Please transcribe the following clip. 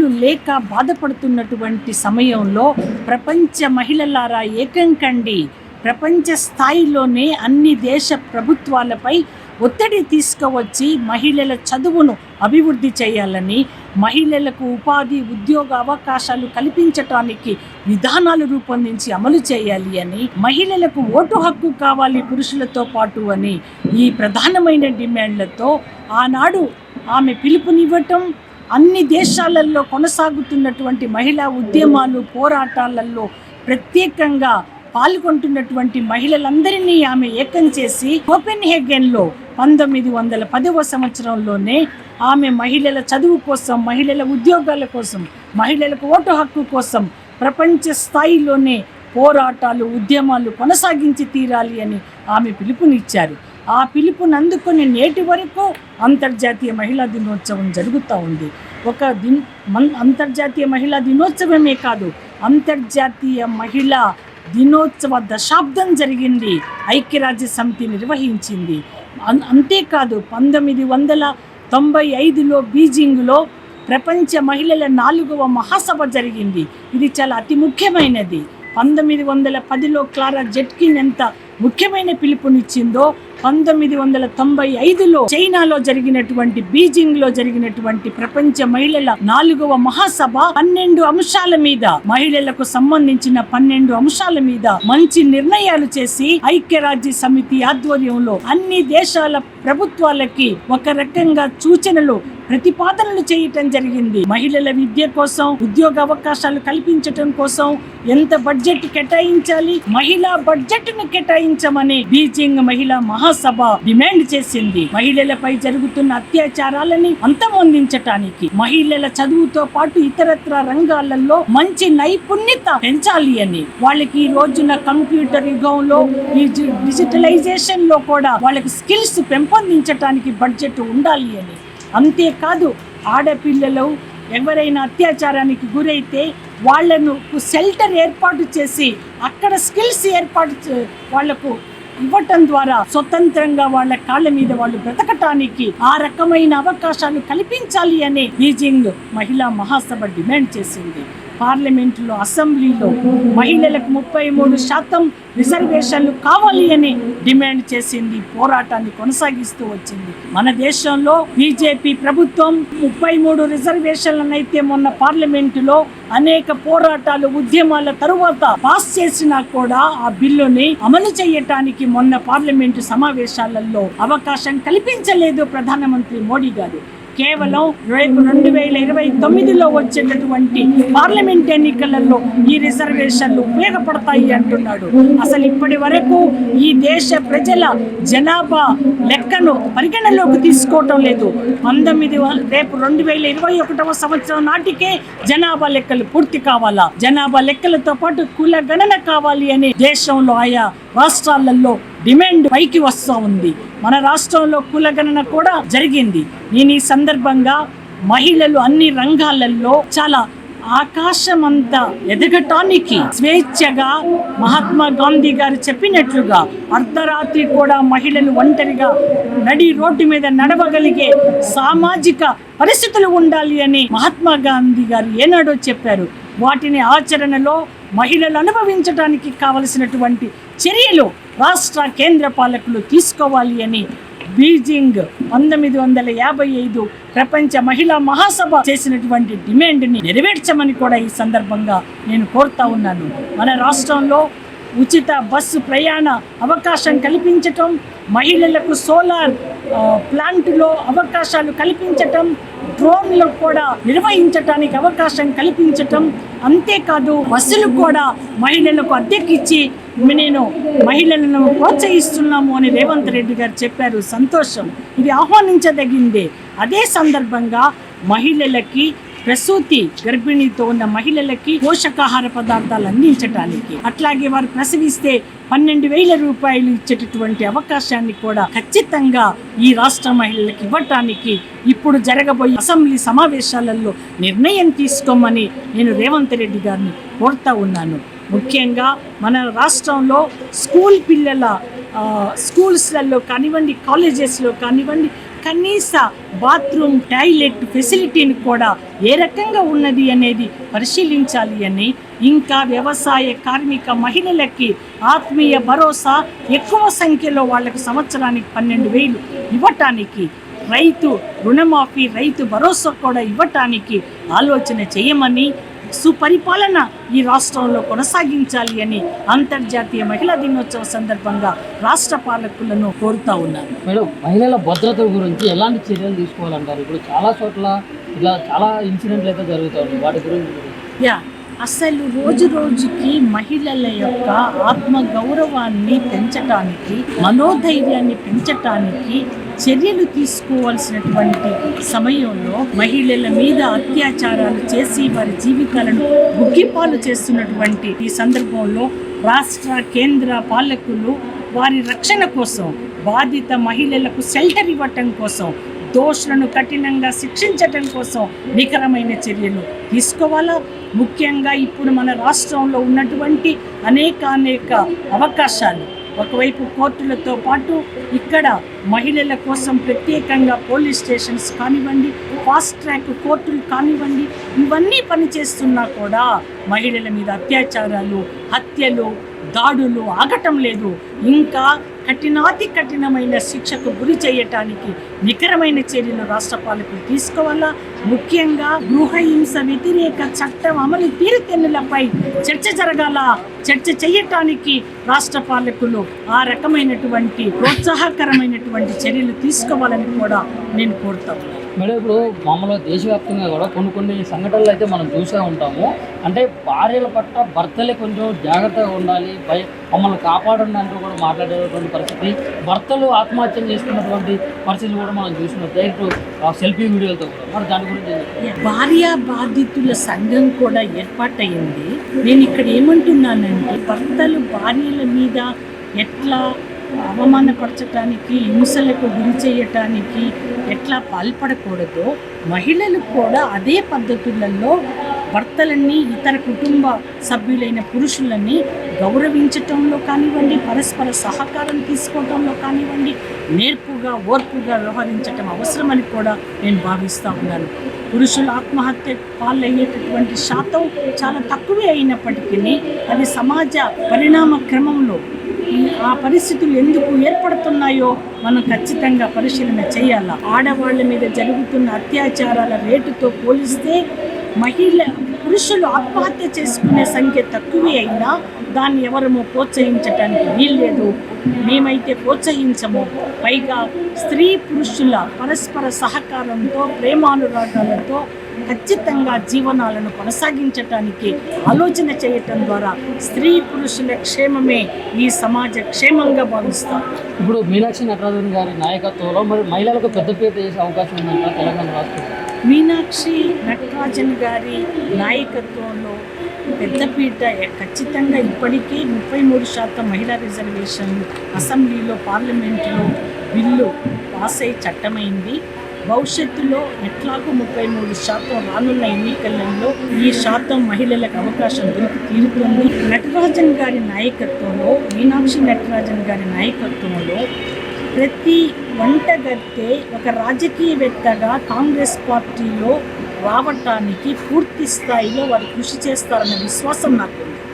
వసతులు లేక బాధపడుతున్నటువంటి సమయంలో ప్రపంచ మహిళలారా ఏకం కండి, ప్రపంచ స్థాయిలోనే అన్ని దేశ ప్రభుత్వాలపై ఒత్తిడి తీసుకువచ్చి మహిళల చదువును అభివృద్ధి చేయాలని, మహిళలకు ఉపాధి ఉద్యోగ అవకాశాలు కల్పించటానికి విధానాలు రూపొందించి అమలు చేయాలి అని, మహిళలకు ఓటు హక్కు కావాలి పురుషులతో పాటు అని ఈ ప్రధానమైన డిమాండ్లతో ఆనాడు ఆమె పిలుపునివ్వటం, అన్ని దేశాలలో కొనసాగుతున్నటువంటి మహిళా ఉద్యమాలు పోరాటాలలో ప్రత్యేకంగా పాల్గొంటున్నటువంటి మహిళలందరినీ ఆమె ఏకం చేసి కోపెన్హేగన్లో 1910వ సంవత్సరంలోనే ఆమె మహిళల చదువు కోసం, మహిళల ఉద్యోగాల కోసం, మహిళలకు ఓటు హక్కు కోసం ప్రపంచ స్థాయిలోనే పోరాటాలు ఉద్యమాలు కొనసాగించి తీరాలి అని ఆమె పిలుపునిచ్చారు. ఆ పిలుపుని అందుకొని నేటి వరకు అంతర్జాతీయ మహిళా దినోత్సవం జరుగుతూ ఉంది. అంతర్జాతీయ మహిళా దినోత్సవమే కాదు, అంతర్జాతీయ మహిళా దినోత్సవ దశాబ్దం జరిగింది, ఐక్యరాజ్య సమితి నిర్వహించింది. అంతేకాదు 1995లో బీజింగ్లో ప్రపంచ మహిళల 4వ మహాసభ జరిగింది. ఇది చాలా అతి ముఖ్యమైనది. 1910లో క్లారా జెట్కిన్ ఎంత ముఖ్యమైన పిలుపునిచ్చిందో 1995లో చైనాలో జరిగినటువంటి, బీజింగ్లో జరిగినటువంటి ప్రపంచ మహిళల 4వ మహాసభ 12 అంశాల మీద, మహిళలకు సంబంధించిన 12 అంశాల మీద మంచి నిర్ణయాలు చేసి ఐక్యరాజ్య సమితి ఆధ్వర్యంలో అన్ని దేశాల ప్రభుత్వాలకి ఒక రకంగా సూచనలు ప్రతిపాదనలు చేయటం జరిగింది. మహిళల విద్య కోసం, ఉద్యోగ అవకాశాలు కల్పించటం కోసం ఎంత బడ్జెట్ కేటాయించాలి, మహిళా బడ్జెట్ ను కేటాయించమని బీజింగ్ మహిళా మహాసభ డిమాండ్ చేసింది. మహిళలపై జరుగుతున్న అత్యాచారాలని అంతమొందించటానికి, మహిళల చదువుతో పాటు ఇతరత్ర రంగాలలో మంచి నైపుణ్యత పెంచాలి అని, వాళ్ళకి ఈ రోజున కంప్యూటర్ యుగంలో ఈ డిజిటలైజేషన్ లో కూడా వాళ్ళకి స్కిల్స్ పెంపొందించటానికి బడ్జెట్ ఉండాలి అని, అంతేకాదు ఆడపిల్లలు ఎవరైనా అత్యాచారానికి గురైతే వాళ్లను షెల్టర్ ఏర్పాటు చేసి అక్కడ స్కిల్స్ వాళ్లకు ఇవ్వటం ద్వారా స్వతంత్రంగా వాళ్ళ కాళ్ళ మీద వాళ్ళు బ్రతకటానికి ఆ రకమైన అవకాశాలు కల్పించాలి అని బీజింగ్ మహిళా మహాసభ డిమాండ్ చేసింది. పార్లమెంటులో, అసెంబ్లీలో మహిళలకు 33% రిజర్వేషన్లు కావాలి అని డిమాండ్ చేసింది. పోరాటాన్ని కొనసాగిస్తూ వచ్చింది. మన దేశంలో బీజేపీ ప్రభుత్వం 33 రిజర్వేషన్లనైతే మొన్న పార్లమెంటులో అనేక పోరాటాలు ఉద్యమాల తరువాత పాస్ చేసినా కూడా ఆ బిల్లుని అమలు చేయటానికి మొన్న పార్లమెంటు సమావేశాలలో అవకాశం కల్పించలేదు ప్రధానమంత్రి మోడీ గారు. కేవలం రేపు 2029లో వచ్చేటటువంటి పార్లమెంట్ ఎన్నికలలో ఈ రిజర్వేషన్లు ఉపయోగపడతాయి అంటున్నాడు. అసలు ఇప్పటి వరకు ఈ దేశ ప్రజల జనాభా లెక్కను పరిగణలోకి తీసుకోవటం లేదు. రేపు 2021వ సంవత్సరం నాటికే జనాభా లెక్కలు పూర్తి కావాలా, జనాభా లెక్కలతో పాటు కుల గణన కావాలి అని దేశంలో ఆయా రాష్ట్రాలలో డిమాండ్ పైకి వస్తూ ఉంది. మన రాష్ట్రంలో కులగణన కూడా జరిగింది. నేను ఈ సందర్భంగా మహిళలు అన్ని రంగాలలో చాలా ఆకాశమంతా ఎదగటానికి స్వేచ్ఛగా మహాత్మా గాంధీ గారు చెప్పినట్లుగా అర్ధరాత్రి కూడా మహిళలు ఒంటరిగా నడి రోడ్డు మీద నడవగలిగే సామాజిక పరిస్థితులు ఉండాలి అని మహాత్మా గాంధీ గారు ఏనాడో చెప్పారు. వాటిని ఆచరణలో మహిళలు అనుభవించడానికి కావలసినటువంటి చర్యలు రాష్ట్ర కేంద్ర పాలకులు తీసుకోవాలి అని బీజింగ్ 1955 ప్రపంచ మహిళా మహాసభ చేసినటువంటి డిమాండ్ని నెరవేర్చమని కూడా ఈ సందర్భంగా నేను కోరుతా ఉన్నాను. మన రాష్ట్రంలో ఉచిత బస్సు ప్రయాణ అవకాశం కల్పించటం, మహిళలకు సోలార్ ప్లాంట్లో అవకాశాలు కల్పించటం, డ్రోన్లు కూడా నిర్వహించటానికి అవకాశం కల్పించటం, అంతేకాదు బస్సులు కూడా మహిళలకు అద్దెకిచ్చి నేను మహిళలను ప్రోత్సహిస్తున్నాము అని రేవంత్ రెడ్డి గారు చెప్పారు. సంతోషం, ఇది ఆహ్వానించదగిందే. అదే సందర్భంగా మహిళలకి ప్రసూతి గర్భిణీతో ఉన్న మహిళలకి పోషకాహార పదార్థాలు అందించడానికి, అట్లాగే వారు ప్రసవిస్తే 12,000 రూపాయలు ఇచ్చేటటువంటి అవకాశాన్ని కూడా ఖచ్చితంగా ఈ రాష్ట్ర మహిళలకు ఇవ్వటానికి ఇప్పుడు జరగబోయే అసెంబ్లీ సమావేశాలలో నిర్ణయం తీసుకోమని నేను రేవంత్ రెడ్డి గారిని కోరుతా ఉన్నాను. ముఖ్యంగా మన రాష్ట్రంలో స్కూల్స్లలో కానివ్వండి, కాలేజెస్లో కానివ్వండి, కనీస బాత్రూమ్ టాయిలెట్ ఫెసిలిటీని కూడా ఏ రకంగా ఉన్నది అనేది పరిశీలించాలి అని, ఇంకా వ్యవసాయ కార్మిక మహిళలకి ఆత్మీయ భరోసా ఎక్కువ సంఖ్యలో వాళ్లకు సంవత్సరానికి 12,000 ఇవ్వటానికి, రైతు రుణమాఫీ రైతు భరోసా కూడా ఇవ్వటానికి ఆలోచన చేయమని, సుపరిపాలన ఈ రాష్ట్రంలో కొనసాగించాలి అని అంతర్జాతీయ మహిళా దినోత్సవ సందర్భంగా రాష్ట్ర పాలకులను కోరుతా ఉన్నారు. మేడం, మహిళల భద్రత గురించి ఎలాంటి చర్యలు తీసుకోవాలంటారు? ఇప్పుడు చాలా చోట్ల ఇలా చాలా ఇన్సిడెంట్లు అయితే జరుగుతాయి, వాటి గురించి. అసలు రోజు రోజుకి మహిళల యొక్క ఆత్మ గౌరవాన్ని పెంచటానికి, మనోధైర్యాన్ని పెంచటానికి చర్యలు తీసుకోవాల్సినటువంటి సమయంలో మహిళల మీద అత్యాచారాలు చేసి వారి జీవితాలను గుగ్గిపాలు చేస్తున్నటువంటి ఈ సందర్భంలో రాష్ట్ర కేంద్ర పాలకులు వారి రక్షణ కోసం, బాధిత మహిళలకు షెల్టర్ ఇవ్వటం కోసం, దోషులను కఠినంగా శిక్షించటం కోసం నికరమైన చర్యలు తీసుకోవాలా. ముఖ్యంగా ఇప్పుడు మన రాష్ట్రంలో ఉన్నటువంటి అనేక అవకాశాలు, ఒకవైపు కోర్టులతో పాటు ఇక్కడ మహిళల కోసం ప్రత్యేకంగా పోలీస్ స్టేషన్స్ కానివ్వండి, ఫాస్ట్ ట్రాక్ కోర్టులు కానివ్వండి, ఇవన్నీ పనిచేస్తున్నా కూడా మహిళల మీద అత్యాచారాలు, హత్యలు, దాడులు ఆగటం లేదు. ఇంకా కఠినాతి కఠినమైన శిక్షకు గురి చేయటానికి నికరమైన చర్యలు రాష్ట్ర పాలకులు తీసుకోవాలా. ముఖ్యంగా గృహహింస వ్యతిరేక చట్టం అమలు తీరుతెన్నులపై చర్చ జరగాల. చర్చ చేయటానికి రాష్ట్ర పాలకులు ఆ రకమైనటువంటి ప్రోత్సాహకరమైనటువంటి చర్యలు తీసుకోవాలని కూడా నేను కోరుతాను. మేడం, ఇప్పుడు మామూలుగా దేశవ్యాప్తంగా కూడా కొన్ని సంఘటనలు అయితే మనం చూసే ఉంటాము. అంటే భార్యల పట్ల భర్తలే కొంచెం జాగ్రత్తగా ఉండాలి, మమ్మల్ని కాపాడండి అంటూ కూడా మాట్లాడేటువంటి పరిస్థితి, భర్తలు ఆత్మహత్య చేసుకున్నటువంటి పరిస్థితులు కూడా మనం చూసినట్టు సెల్ఫీ వీడియోలతో కూడా. మరి దాని గురించి భార్య బాధితుల సంఘం కూడా ఏర్పాటైంది. నేను ఇక్కడ ఏమంటున్నానంటే, భర్తలు భార్యల మీద ఎట్లా అవమానపరచటానికి, హింసలకు గురి చేయటానికి ఎట్లా పాల్పడకూడదో, మహిళలు కూడా అదే పద్ధతులలో భర్తలని, ఇతర కుటుంబ సభ్యులైన పురుషులని గౌరవించటంలో కానివ్వండి, పరస్పర సహకారం తీసుకోవటంలో కానివ్వండి, నేర్పుగా ఓర్పుగా వ్యవహరించటం అవసరమని కూడా నేను భావిస్తూ ఉన్నాను. పురుషుల ఆత్మహత్య పాలయ్యేటటువంటి శాతం చాలా తక్కువే అయినప్పటికీ అది సమాజ పరిణామ క్రమంలో ఆ పరిస్థితులు ఎందుకు ఏర్పడుతున్నాయో మనం ఖచ్చితంగా పరిశీలన చేయాలి. ఆడవాళ్ళ మీద జరుగుతున్న అత్యాచారాల రేటుతో పోలిస్తే పురుషులు ఆత్మహత్య చేసుకునే సంఖ్య తక్కువే అయినా దాన్ని ఎవరమో ప్రోత్సహించటానికి వీల్లేదు. మేమైతే ప్రోత్సహించము. పైగా స్త్రీ పురుషుల పరస్పర సహకారంతో, ప్రేమానురాగాలతో ఖచ్చితంగా జీవనాలను కొనసాగించటానికి ఆలోచన చేయటం ద్వారా స్త్రీ పురుషుల క్షేమమే ఈ సమాజ క్షేమంగా భావిస్తాం. ఇప్పుడు మీనాక్షి నటరాజన్ గారి నాయకత్వంలో మరి మహిళలకు పెద్దపీట చేసే అవకాశం ఉందంట తెలంగాణ రాష్ట్రం. మీనాక్షి నటరాజన్ గారి నాయకత్వంలో పెద్దపీట ఖచ్చితంగా ఇప్పటికే 33% మహిళా రిజర్వేషన్ అసెంబ్లీలో, పార్లమెంటులో బిల్లు పాస్ అయి చట్టమైంది. భవిష్యత్తులో ఎట్లాగో 33% రానున్న ఎన్నికలలో ఈ శాతం మహిళలకు అవకాశం దొరికి తీరుతుంది. నటరాజన్ గారి నాయకత్వంలో, మీనాక్షి నటరాజన్ గారి నాయకత్వంలో ప్రతి వంటగత్తె ఒక రాజకీయవేత్తగా కాంగ్రెస్ పార్టీలో రావటానికి పూర్తి స్థాయిలో వారు కృషి చేస్తారన్న విశ్వాసం నాకు.